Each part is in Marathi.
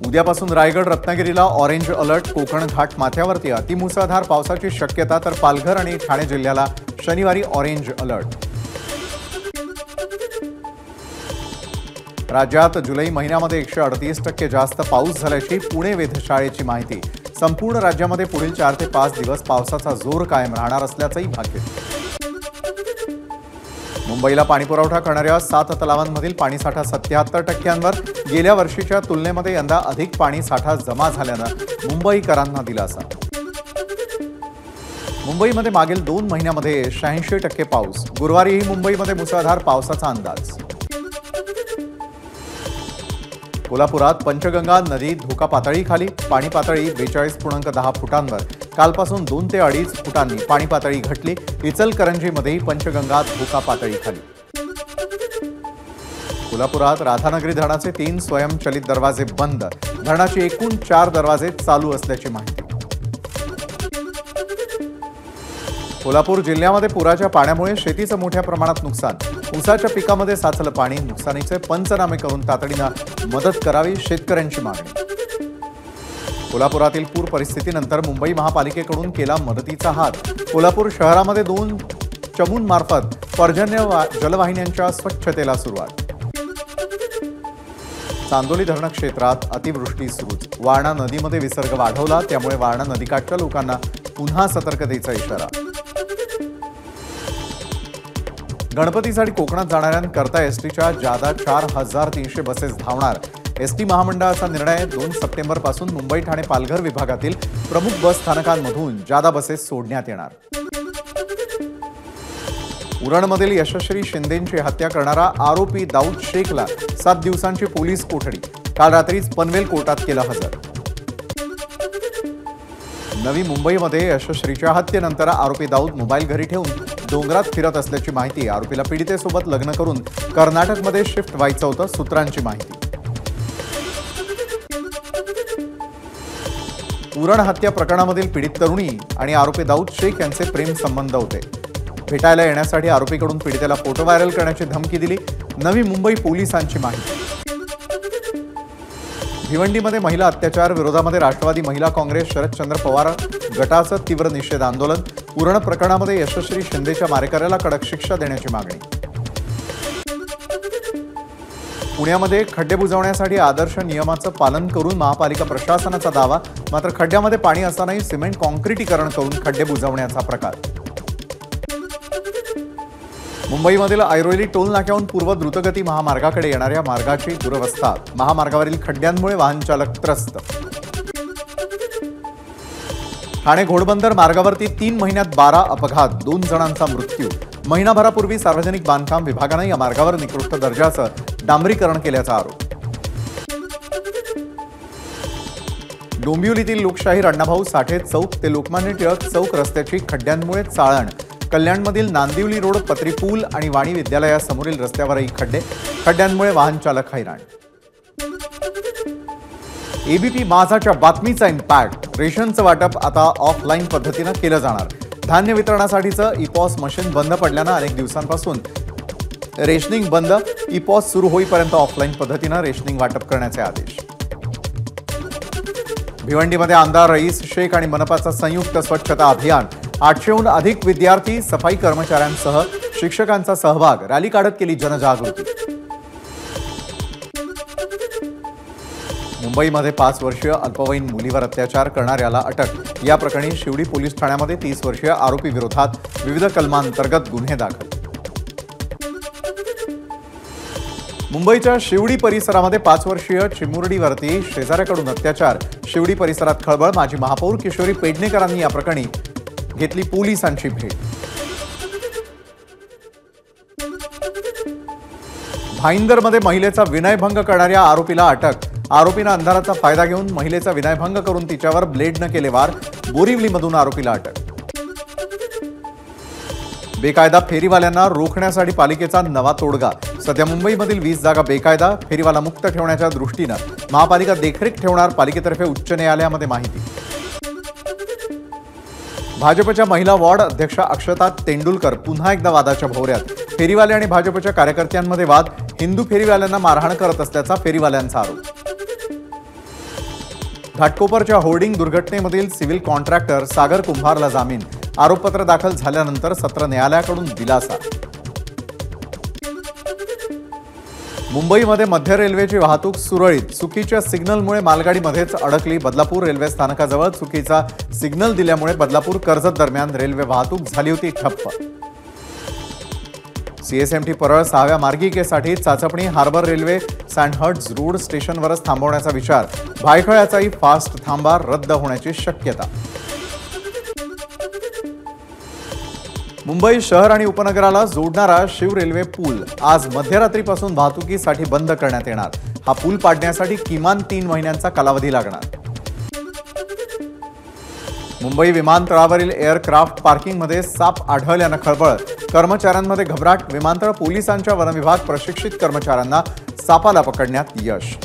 उद्यापासून रायगड रत्नागिरीला ऑरेंज अलर्ट, कोकण घाट माथ्यावरती अतिमुसळधार पावसाची शक्यता, तर पालघर आणि ठाणे जिल्ह्याला शनिवारी ऑरेंज अलर्ट। राज्यात जुलै महिन्यामध्ये 138% जास्त पाऊस झाल्याची पुणे वेधशाळेची माहिती। संपूर्ण राज्यामध्ये पुढील 4 ते 5 दिवस पावसाचा जोर कायम राहणार असल्याचंही भाकीत। मुंबईला पाणीपुरवठा करणाऱ्या 7 तलावांमधील पाणीसाठा 77%वर, गेल्या वर्षीच्या तुलनेमध्ये यंदा अधिक पाणीसाठा जमा झाल्यानं मुंबईकरांना दिलासा। मुंबईमध्ये मागील 2 महिन्यामध्ये 86% पाऊस, गुरुवारीही मुंबईमध्ये मुसळधार पावसाचा अंदाज। कोल्हापुरात पंचगंगा नदी धोका पातळीखाली, पाणी पातळी 42.10 फुटांवर, कालपासून 2 ते 2.5 फुटांनी पाणी पातळी घटली। इचलकरंजीमध्येही पंचगंगा धोका पातळीखाली। कोल्हापुरात राधानगरी धरणाचे 3 स्वयंचलित दरवाजे बंद, धरणाची एकूण 4 दरवाजे चालू असल्याची माहिती। कोल्हापूर जिल्ह्यामध्ये पुराच्या पाण्यामुळे शेतीचं मोठ्या प्रमाणात नुकसान, ऊसाच्या पिकामध्ये साचलं पाणी, नुकसानीचे पंचनामे करून तातडीनं मदत करावी, शेतकऱ्यांची मागणी। कोल्हापुरातील पूर परिस्थितीनंतर मुंबई महापालिकेकडून केला मदतीचा हात, कोल्हापूर शहरामध्ये 2 चमूंमार्फत पर्जन्य जलवाहिन्यांच्या स्वच्छतेला सुरुवात। चांदोली धरण क्षेत्रात अतिवृष्टी सुरूच, वारणा नदीमध्ये विसर्ग वाढवला, त्यामुळे वारणा नदीकाठच्या लोकांना पुन्हा सतर्कतेचा इशारा। गणपतीसाठी कोकणात जाणाऱ्यांकरता एसटीच्या जादा 4300 बसेस धावणार। एसटी महामंडळाचा निर्णय, 2 सप्टेंबरपासून मुंबई ठाणे पालघर विभागातील प्रमुख बस स्थानकांमधून जादा बसेस सोडण्यात येणार। उरणमधील यशश्री शिंदेंची हत्या करणारा आरोपी दाऊद शेखला 7 दिवसांची पोलीस कोठडी, काल रात्रीच पनवेल कोर्टात केला हजर। नवी मुंबईमध्ये यशश्रीच्या हत्येनंतर आरोपी दाऊद मोबाईल घरी ठेवून डोंगरात फिरत असल्याची माहिती। आरोपीला पीडितेसोबत लग्न करून कर्नाटकमध्ये शिफ्ट व्हायचं होतं, सूत्रांची माहिती। उरण हत्या प्रकरणामधील पीडित तरुणी आणि आरोपी दाऊद शेख यांचे प्रेम संबंध होते। भेटायला येण्यासाठी आरोपीकडून पीडितेला फोटो व्हायरल करण्याची धमकी दिली, नवी मुंबई पोलिसांची माहिती। भिवंडीमध्ये महिला अत्याचार विरोधामध्ये राष्ट्रवादी महिला काँग्रेस शरदचंद्र पवार गटाचं तीव्र निषेध आंदोलन, उरण प्रकरणामध्ये यशस्वी शिंदेच्या मारेकऱ्याला कडक शिक्षा देण्याची मागणी। पुण्यामध्ये खड्डे बुजवण्यासाठी आदर्श नियमाचं पालन करून महापालिका प्रशासनाचा दावा, मात्र खड्ड्यामध्ये पाणी असतानाही सिमेंट काँक्रिटीकरण करून खड्डे बुजवण्याचा प्रकार। मुंबईमधील ऐरोली टोल नाक्याहून पूर्व द्रुतगती महामार्गाकडे येणाऱ्या मार्गाची दुरवस्था, महामार्गावरील खड्ड्यांमुळे वाहन चालक त्रस्त। ठाणे घोडबंदर मार्गावरती 3 महिन्यात 12 अपघात, 2 जणांचा मृत्यू। महिनाभरापूर्वी सार्वजनिक बांधकाम विभागानं या मार्गावर निकृष्ट दर्जाचं डांबरीकरण केल्याचा आरोप। डोंबिवलीतील लोकशाहीर अण्णाभाऊ साठे चौक ते लोकमान्य टिळक चौक रस्त्याची खड्ड्यांमुळे चाळण, कल्याणमधील नांदिवली रोड, पत्री पूल आणि वाणी विद्यालयासमोरील रस्त्यावरही खड्डे, खड्ड्यांमुळे वाहन चालक हैराण। एबीपी माझाच्या बातमीचा इम्पॅक्ट, रेशनचं वाटप आता ऑफलाईन पद्धतीनं केलं जाणार। धान्य वितरणासाठीचं इपॉस मशीन बंद पडल्यानं अनेक दिवसांपासून रेशनिंग बंद, इपॉस सुरू होईपर्यंत ऑफलाईन पद्धतीनं रेशनिंग वाटप करण्याचे आदेश। भिवंडीमध्ये आमदार रईस शेख आणि मनपाचा संयुक्त स्वच्छता अभियान, 800हून अधिक विद्यार्थी, सफाई कर्मचाऱ्यांसह शिक्षकांचा सहभाग, रॅली काढत केली जनजागृती। मुंबईमध्ये 5 वर्षीय अल्पवयीन मुलीवर अत्याचार करणाऱ्याला अटक, या प्रकरणी शिवडी पोलीस ठाण्यामध्ये 30 वर्षीय आरोपी विरोधात विविध कलमांतर्गत गुन्हे दाखल। मुंबईच्या शिवडी परिसरामध्ये 5 वर्षीय चिमुरडीवरती शेजाऱ्याकडून अत्याचार, शिवडी परिसरात खळबळ, माजी महापौर किशोरी पेडणेकरांनी या प्रकरणी घेतली पोलिसांची भेट। भाईंदरमध्ये महिलेचा विनयभंग करणाऱ्या आरोपीला अटक, आरोपीनं अंधाराचा फायदा घेऊन महिलेचा विनयभंग करून तिच्यावर ब्लेडनं केले वार, बोरिवलीमधून आरोपीला अटक। बेकायदा फेरीवाल्यांना रोखण्यासाठी पालिकेचा नवा तोडगा, सध्या मुंबईमधील 20 जागा बेकायदा, फेरीवाला मुक्त ठेवण्याच्या दृष्टीनं महापालिका देखरेख ठेवणार, पालिकेतर्फे उच्च न्यायालयामध्ये माहिती। भाजपच्या महिला वॉर्ड अध्यक्षा अक्षता तेंडुलकर पुन्हा एकदा वादाच्या भोवऱ्यात, फेरीवाले आणि भाजपच्या कार्यकर्त्यांमध्ये वाद, हिंदू फेरीवाल्यांना मारहाण करत असल्याचा फेरीवाल्यांचा आरोप। घाटकोपरच्या होर्डिंग दुर्घटनेमधील सिव्हिल कॉन्ट्रॅक्टर सागर कुंभारला जामीन, आरोपपत्र दाखल झाल्यानंतर सत्र न्यायालयाकडून दिलासा. मुंबईमध्ये मध्य रेल्वेची वाहतूक सुरळीत, चुकीच्या सिग्नलमुळे मालगाडी मध्येच अडकली. बदलापूर रेल्वे स्थानकाजवळ चुकीचा सिग्नल दिल्यामुळे बदलापूर कर्जत दरम्यान रेल्वे वाहतूक झाली होती ठप्प. सीएसएमटी परळ 6व्या मार्गिकेसाठी चाचपणी हार्बर रेल्वे सँडहर्ट्स रोड स्टेशनवरच थांबवण्याचा विचार. भायखळ्याचाही फास्ट थांबा रद्द होण्याची शक्यता. मुंबई शहर आणि उपनगराला जोडणारा शिव रेल्वे पूल आज मध्यरात्रीपासून वाहतुकीसाठी बंद करण्यात येणार. हा पूल पाडण्यासाठी किमान 3 महिन्यांचा कालावधी लागणार. मुंबई विमानतळावरील एअरक्राफ्ट पार्किंगमध्ये साप आढळल्यानं खळबळ, कर्मचाऱ्यांमध्ये घबराट. विमानतळ पोलिसांच्या वनविभाग प्रशिक्षित कर्मचाऱ्यांना सापाला पकडण्यात यश.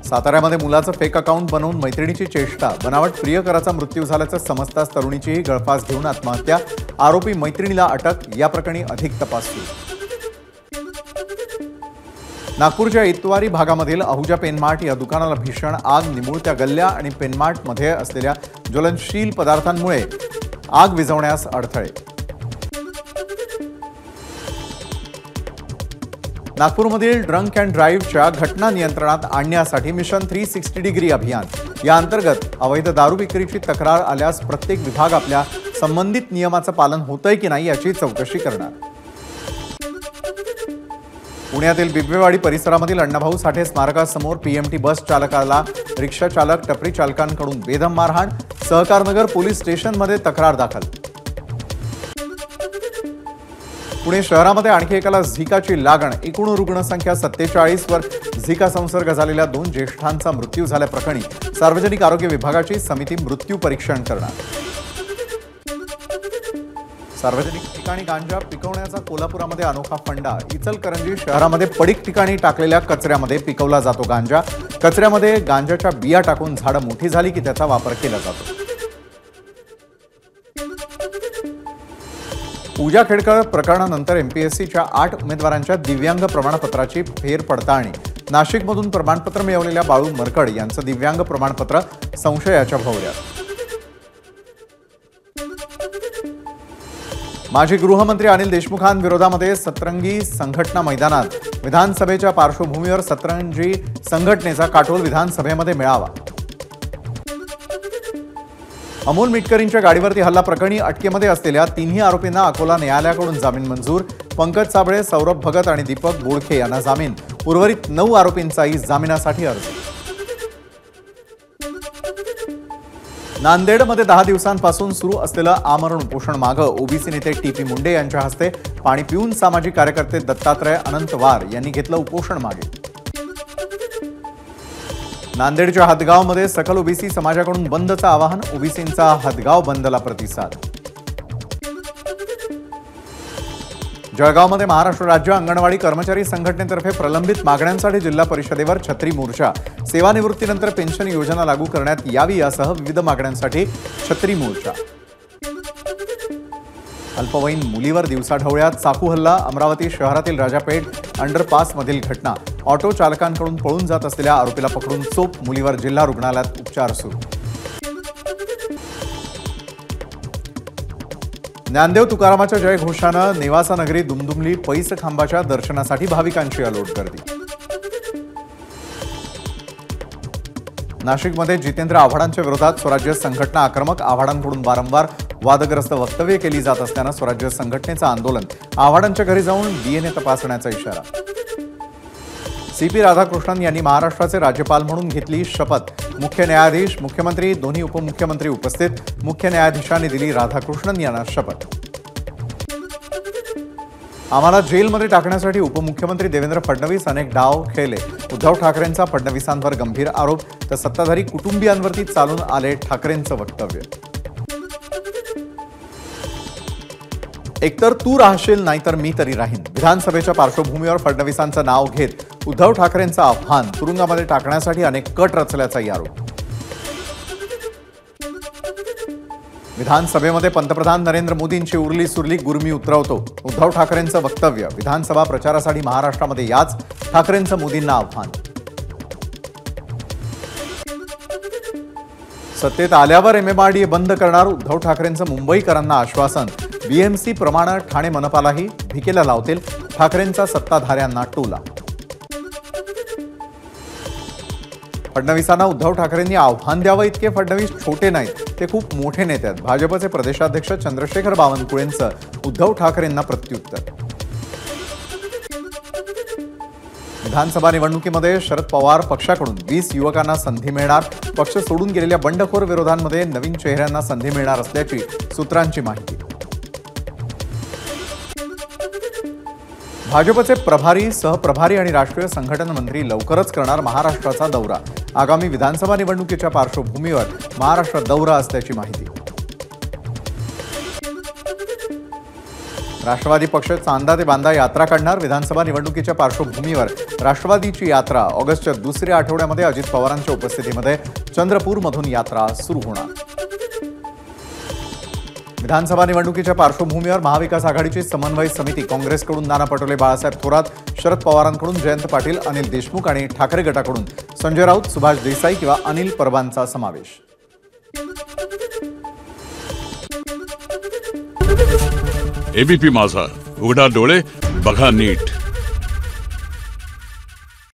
साताऱ्यामध्ये मुलाचं फेक अकाउंट बनवून मैत्रिणीची चेष्टा, बनावट प्रियकराचा मृत्यू झाल्याचं समजताच तरुणीचीही गळफास घेऊन आत्महत्या. आरोपी मैत्रिणीला अटक. या प्रकरणी अधिक तपास सुरू. नागपूरच्या इतवारी भागामधील अहुजा पेनमार्ट या दुकानाला भीषण आग. निमुळत्या गल्ल्या आणि पेनमार्टमध्ये असलेल्या ज्वलनशील पदार्थांमुळे आग विझवण्यास अडथळे. नागपूरमधील ड्रंक अँड ड्राईव्हच्या घटना नियंत्रणात आणण्यासाठी मिशन 360 डिग्री अभियान. या अंतर्गत अवैध दारू विक्रीची तक्रार आल्यास प्रत्येक विभाग आपल्या संबंधित नियमाचं पालन होतंय की नाही याची चौकशी करणार. पुण्यातील बिबवेवाडी परिसरामधील अण्णाभाऊ साठे स्मारकासमोर पीएमटी बस चालकाला रिक्षा चालक टपरी चालकांकडून बेदम मारहाण. सहकारनगर पोलीस स्टेशनमध्ये तक्रार दाखल. पुणे शहरामध्ये आणखी एकाला झिकाची लागण. एकूण रुग्णसंख्या 47 वर. झिका संसर्ग झालेल्या 2 ज्येष्ठांचा मृत्यू झाल्याप्रकरणी सार्वजनिक आरोग्य विभागाची समिती मृत्यू परीक्षण करणार. सार्वजनिक ठिकाणी गांजा पिकवण्याचा कोल्हापुरामध्ये अनोखा फंडा. इचलकरंजी शहरामध्ये पडीक ठिकाणी टाकलेल्या कचऱ्यामध्ये पिकवला जातो गांजा. कचऱ्यामध्ये गांजाच्या बिया टाकून झाडं मोठी झाली की त्याचा वापर केला जातो. पूजा खेडकर प्रकरणानंतर एमपीएससीच्या 8 उमेदवारांच्या दिव्यांग प्रमाणपत्राची फेरपडताळणी. नाशिकमधून प्रमाणपत्र मिळवलेल्या बाळू मरकड यांचं दिव्यांग प्रमाणपत्र संशयाच्या भोवऱ्यात. माजी गृहमंत्री अनिल देशमुखांविरोधामध्ये सतरंगी संघटना मैदानात. विधानसभेच्या पार्श्वभूमीवर सतरंगी संघटनेचा काटोल विधानसभेमध्ये मेळावा. अमोल मिटकरींच्या गाडीवरती हल्ला प्रकरणी अटकेमध्ये असलेल्या 3ही आरोपींना अकोला न्यायालयाकडून जामीन मंजूर. पंकज साबळे, सौरभ भगत आणि दीपक बोडखे यांना जामीन. उर्वरित 9 आरोपींचाही जामिनासाठी अर्ज. नांदेडमध्ये 10 दिवसांपासून सुरू असलेलं आमरण उपोषण मागं. ओबीसी नेते टीपी मुंडे यांच्या हस्ते. पाणी पिऊन सामाजिक कार्यकर्ते दत्तात्रय अनंतवार यांनी घेतलं उपोषण मागे. नांदेडच्या हदगावमध्ये सकल ओबीसी समाजाकडून बंदचं आवाहन. ओबीसींचा हदगाव बंदला प्रतिसाद. जळगावमध्ये महाराष्ट्र राज्य अंगणवाडी कर्मचारी संघटनेतर्फे प्रलंबित मागण्यांसाठी जिल्हा परिषदेवर छत्री मोर्चा. सेवानिवृत्तीनंतर पेन्शन योजना लागू करण्यात यावी यासह विविध मागण्यांसाठी छत्री मोर्चा. अल्पवयीन मुलीवर दिवसाढवळ्यात चाकू हल्ला. अमरावती शहरातील राजापेठ अंडरपासमधील घटना. ऑटो चालकांकडून पळून जात असलेल्या आरोपीला पकडून चोप. मुलीवर जिल्हा रुग्णालयात उपचार सुरू. ज्ञानदेव तुकारामाच्या जयघोषानं नेवासा नगरी दुमदुमली. पैस खांबाच्या दर्शनासाठी भाविकांची अलोट गर्दी. नाशिकमध्ये जितेंद्र आव्हाडांच्या विरोधात स्वराज्य संघटना आक्रमक. आव्हाडांकडून वारंवार वादग्रस्त वक्तव्ये केली जात असल्यानं स्वराज्य संघटनेचं आंदोलन. आव्हाडांच्या घरी जाऊन डीएनए तपासण्याचा इशारा. सीपी राधाकृष्णन यांनी महाराष्ट्राचे राज्यपाल म्हणून घेतली शपथ. मुख्य न्यायाधीश, मुख्यमंत्री, दोन्ही उपमुख्यमंत्री उपस्थित. मुख्य न्यायाधीशांनी दिली राधाकृष्णन यांना शपथ. आम्हाला जेलमध्ये टाकण्यासाठी उपमुख्यमंत्री देवेंद्र फडणवीस अनेक डाव खेळले. उद्धव ठाकरेंचा फडणवीसांवर गंभीर आरोप. तर सत्ताधारी कुटुंबियांवरती चालून आले ठाकरेंचं वक्तव्य. एकतर तू राहशील नाहीतर मी तरी राहीन. विधानसभेच्या पार्श्वभूमीवर फडणवीसांचं नाव घेत उद्धव ठाकरेंचं आव्हान. तुरुंगामध्ये टाकण्यासाठी अनेक कट रचल्याचाही आरोप. विधानसभेमध्ये पंतप्रधान नरेंद्र मोदींची उरली सुरली गुरमी उतरवतो. उद्धव ठाकरेंचं वक्तव्य. विधानसभा प्रचारासाठी महाराष्ट्रामध्ये याच. ठाकरेंचं मोदींना आव्हान. सत्तेत आल्यावर MMRDA बंद करणार उद्धव ठाकरेंचं मुंबईकरांना आश्वासन. BMC प्रमाणे ठाणे मनपालाही भिकेला लावतील ठाकरेंचा सत्ताधाऱ्यांना टोला. फडणवीसांना उद्धव ठाकरेंनी आव्हान द्यावं इतके फडणवीस छोटे नाहीत, ते खूप मोठे नेते आहेत. भाजपचे प्रदेशाध्यक्ष चंद्रशेखर बावनकुळेंचं उद्धव ठाकरेंना प्रत्युत्तर. विधानसभा निवडणुकीमध्ये शरद पवार पक्षाकडून 20 युवकांना संधी मिळणार. पक्ष सोडून गेलेल्या बंडखोर विरोधांमध्ये नवीन चेहऱ्यांना संधी मिळणार असल्याची सूत्रांची माहिती. भाजपचे प्रभारी, सहप्रभारी आणि राष्ट्रीय संघटन मंत्री लवकरच करणार महाराष्ट्राचा दौरा. आगामी विधानसभा निवडणुकीच्या पार्श्वभूमीवर महाराष्ट्र दौरा असल्याची माहिती. राष्ट्रवादी पक्ष चांदा ते बांदा यात्रा काढणार. विधानसभा निवडणुकीच्या पार्श्वभूमीवर राष्ट्रवादीची यात्रा ऑगस्टच्या दुसऱ्या आठवड्यामध्ये अजित पवारांच्या उपस्थितीमध्ये चंद्रपूरमधून यात्रा सुरू होणार. विधानसभा निवडणुकीच्या पार्श्वभूमीवर महाविकास आघाडीची समन्वय समिती काँग्रेसकडून नाना पटोले, बाळासाहेब थोरात, शरद पवारांकडून जयंत पाटील, अनिल देशमुख आणि ठाकरे गटाकडून संजय राऊत, सुभाष देसाई किंवा अनिल परबांचा समावेश. एबीपी माझा, उघडा डोळे बघा नीट.